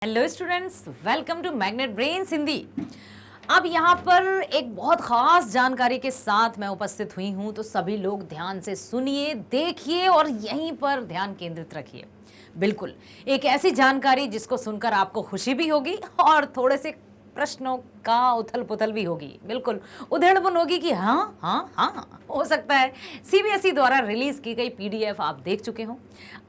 Hello students, welcome to Magnet Brains Hindi. अब यहाँ पर एक बहुत खास जानकारी के साथ मैं उपस्थित हुई हूँ, तो सभी लोग ध्यान से सुनिए, देखिए और यहीं पर ध्यान केंद्रित रखिए। बिल्कुल एक ऐसी जानकारी जिसको सुनकर आपको खुशी भी होगी और थोड़े से प्रश्नों का उथल पुथल भी होगी, बिल्कुल उधेड़बुन होगी कि हाँ हाँ हाँ हो सकता है। सीबीएसई द्वारा रिलीज की गई पीडीएफ आप देख चुके हो।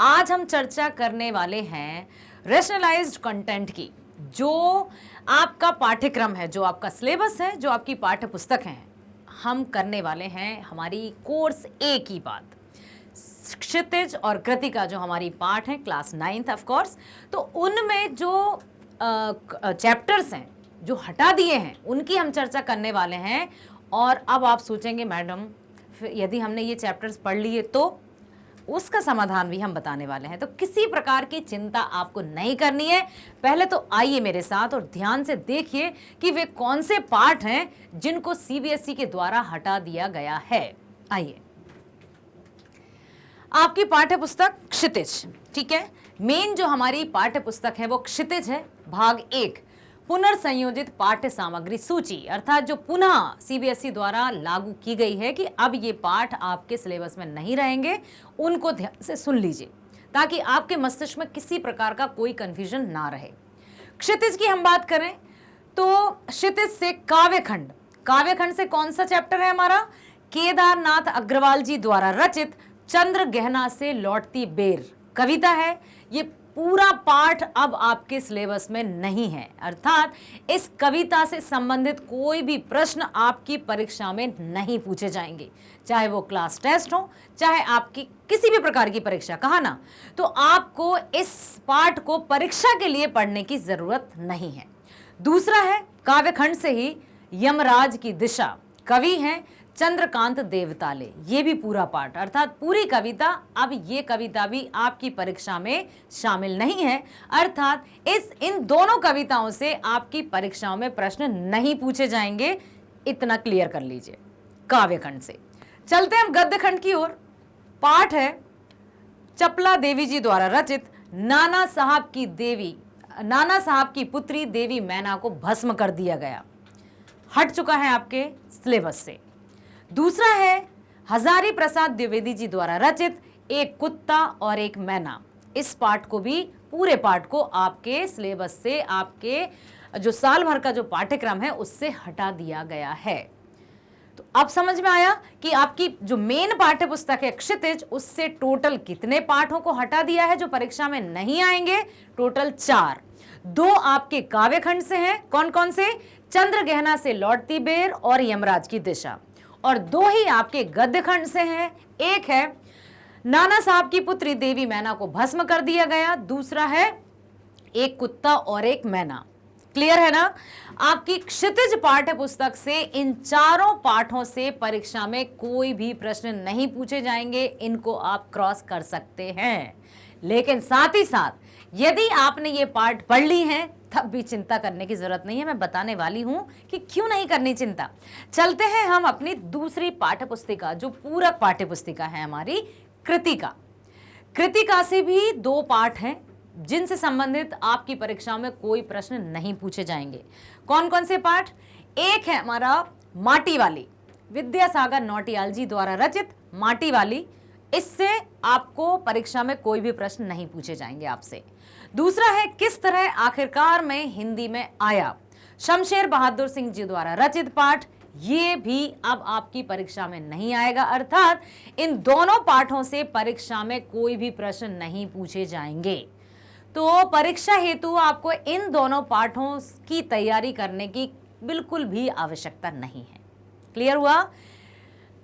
आज हम चर्चा करने वाले हैं रैशनलाइज्ड कंटेंट की। जो आपका पाठ्यक्रम है, जो आपका सिलेबस है, जो आपकी पाठ्य पुस्तक है, हम करने वाले हैं हमारी कोर्स ए की बात। क्षितिज और कृतिका जो हमारी पाठ है क्लास 9th ऑफ कोर्स, तो उनमें जो चैप्टर्स हैं जो हटा दिए हैं उनकी हम चर्चा करने वाले हैं। और अब आप सोचेंगे मैडम यदि हमने ये चैप्टर्स पढ़ लिए तो उसका समाधान भी हम बताने वाले हैं, तो किसी प्रकार की चिंता आपको नहीं करनी है। पहले तो आइए मेरे साथ और ध्यान से देखिए कि वे कौन से पाठ हैं जिनको सीबीएसई के द्वारा हटा दिया गया है। आइए, आपकी पाठ्य पुस्तक क्षितिज, ठीक है। मेन जो हमारी पाठ्य पुस्तक है वो क्षितिज है, भाग 1 पुनर्संयोजित पाठ्य सामग्री सूची, अर्थात जो पुनः सीबीएसई द्वारा लागू की गई है कि अब ये पाठ आपके सिलेबस में नहीं रहेंगे, उनको ध्यान से सुन लीजिए ताकि आपके मस्तिष्क में किसी प्रकार का कोई कंफ्यूजन ना रहे। क्षितिज की हम बात करें तो क्षितिज से काव्यखंड, काव्यखंड से कौन सा चैप्टर है हमारा? केदारनाथ अग्रवाल जी द्वारा रचित चंद्र गहना से लौटती बेर कविता है। ये पूरा पाठ अब आपके सिलेबस में नहीं है, अर्थात इस कविता से संबंधित कोई भी प्रश्न आपकी परीक्षा में नहीं पूछे जाएंगे, चाहे वो क्लास टेस्ट हो, चाहे आपकी किसी भी प्रकार की परीक्षा। कहा ना, तो आपको इस पाठ को परीक्षा के लिए पढ़ने की जरूरत नहीं है। दूसरा है काव्यखंड से ही यमराज की दिशा, कवि हैं चंद्रकांत देवताले। ये भी पूरा पाठ अर्थात पूरी कविता, अब ये कविता भी आपकी परीक्षा में शामिल नहीं है, अर्थात इन दोनों कविताओं से आपकी परीक्षाओं में प्रश्न नहीं पूछे जाएंगे, इतना क्लियर कर लीजिए। काव्यखंड से चलते हैं हम गद्यखंड की ओर। पाठ है चपला देवी जी द्वारा रचित नाना साहब की पुत्री देवी मैना को भस्म कर दिया गया, हट चुका है आपके सिलेबस से। दूसरा है हजारी प्रसाद द्विवेदी जी द्वारा रचित एक कुत्ता और एक मैना। इस पाठ को भी, पूरे पाठ को आपके सिलेबस से, आपके जो साल भर का जो पाठ्यक्रम है उससे हटा दिया गया है। तो अब समझ में आया कि आपकी जो मेन पाठ्य पुस्तक है क्षितिज, उससे टोटल कितने पाठों को हटा दिया है जो परीक्षा में नहीं आएंगे? टोटल 4। 2 आपके काव्यखंड से हैं, कौन कौन से? चंद्र गहना से लौटती बेर और यमराज की दिशा। और 2 ही आपके गद्यखंड से हैं, एक है नाना साहब की पुत्री देवी मैना को भस्म कर दिया गया, दूसरा है एक कुत्ता और एक मैना। क्लियर है ना? आपकी क्षितिज पाठ्य पुस्तक से इन 4 पाठों से परीक्षा में कोई भी प्रश्न नहीं पूछे जाएंगे, इनको आप क्रॉस कर सकते हैं। लेकिन साथ ही साथ यदि आपने ये पाठ पढ़ ली है तब भी चिंता करने की जरूरत नहीं है। मैं बताने वाली हूं कि क्यों नहीं करनी चिंता। चलते हैं हम अपनी दूसरी पाठ्य पुस्तिका, जो पूरक पाठ्य पुस्तिका है हमारी कृतिका। कृतिका से भी 2 पाठ हैं जिनसे संबंधित आपकी परीक्षा में कोई प्रश्न नहीं पूछे जाएंगे। कौन कौन से पाठ? एक है हमारा माटी वाली, विद्यासागर नौटियाल जी द्वारा रचित माटी वाली। इससे आपको परीक्षा में कोई भी प्रश्न नहीं पूछे जाएंगे आपसे। दूसरा है किस तरह आखिरकार में हिंदी में आया, शमशेर बहादुर सिंह जी द्वारा रचित पाठ। ये भी अब आपकी परीक्षा में नहीं आएगा, अर्थात इन दोनों पाठों से परीक्षा में कोई भी प्रश्न नहीं पूछे जाएंगे। तो परीक्षा हेतु आपको इन दोनों पाठों की तैयारी करने की बिल्कुल भी आवश्यकता नहीं है। क्लियर हुआ?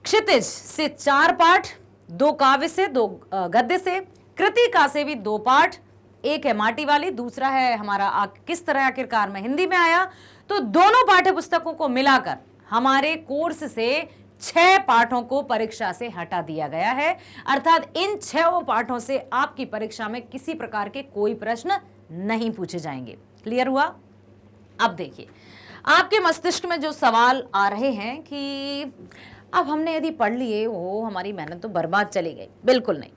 क्षितिज से 4 पाठ, 2 काव्य से, 2 गद्य से। कृतिका से भी 2 पाठ, एक है माटी वाली, दूसरा है हमारा किस तरह आखिरकार में हिंदी में आया। तो दोनों पाठ्य पुस्तकों को मिलाकर हमारे कोर्स से 6 पाठों को परीक्षा से हटा दिया गया है, अर्थात इन 6 पाठों से आपकी परीक्षा में किसी प्रकार के कोई प्रश्न नहीं पूछे जाएंगे। क्लियर हुआ? अब देखिए, आपके मस्तिष्क में जो सवाल आ रहे हैं कि अब हमने यदि पढ़ लिए, वो हमारी मेहनत तो बर्बाद चली गई। बिल्कुल नहीं।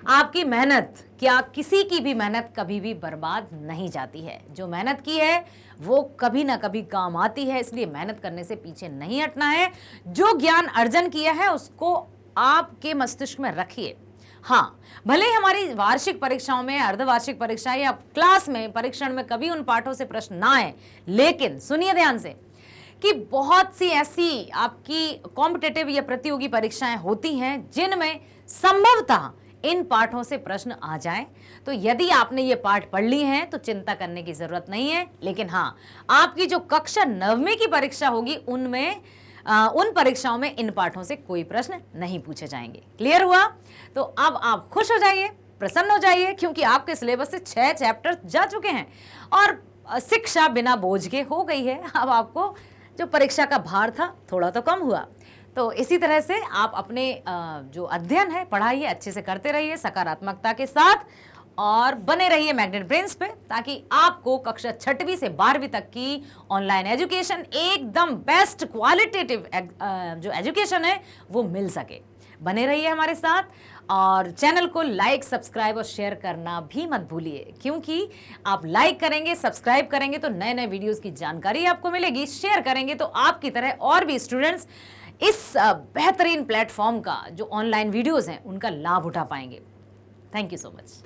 आपकी मेहनत, क्या किसी की भी मेहनत कभी भी बर्बाद नहीं जाती है। जो मेहनत की है वो कभी ना कभी काम आती है, इसलिए मेहनत करने से पीछे नहीं हटना है। जो ज्ञान अर्जन किया है उसको आपके मस्तिष्क में रखिए। हाँ, भले ही हमारी वार्षिक परीक्षाओं में, अर्धवार्षिक परीक्षाएं या क्लास में, परीक्षण में कभी उन पाठों से प्रश्न ना आए, लेकिन सुनिए ध्यान से कि बहुत सी ऐसी आपकी कॉम्पिटिटिव या प्रतियोगी परीक्षाएं होती हैं जिनमें संभवतः इन पाठों से प्रश्न आ जाएं। तो यदि आपने ये पाठ पढ़ ली हैं तो चिंता करने की जरूरत नहीं है। लेकिन हाँ, आपकी जो कक्षा 9वीं की परीक्षा होगी उनमें उन परीक्षाओं में इन पाठों से कोई प्रश्न नहीं पूछे जाएंगे। क्लियर हुआ? तो अब आप खुश हो जाइए, प्रसन्न हो जाइए, क्योंकि आपके सिलेबस से 6 चैप्टर जा चुके हैं और शिक्षा बिना बोझ के हो गई है। अब आपको जो परीक्षा का भार था थोड़ा तो कम हुआ। तो इसी तरह से आप अपने जो अध्ययन है, पढ़ाई है, अच्छे से करते रहिए सकारात्मकता के साथ और बने रहिए मैग्नेट ब्रेन्स पे, ताकि आपको कक्षा 6वीं से 12वीं तक की ऑनलाइन एजुकेशन, एकदम बेस्ट क्वालिटेटिव जो एजुकेशन है वो मिल सके। बने रहिए हमारे साथ और चैनल को लाइक, सब्सक्राइब और शेयर करना भी मत भूलिए, क्योंकि आप लाइक करेंगे, सब्सक्राइब करेंगे तो नए नए वीडियोस की जानकारी आपको मिलेगी। शेयर करेंगे तो आपकी तरह और भी स्टूडेंट्स इस बेहतरीन प्लेटफॉर्म का, जो ऑनलाइन वीडियोस हैं, उनका लाभ उठा पाएंगे। Thank you so much.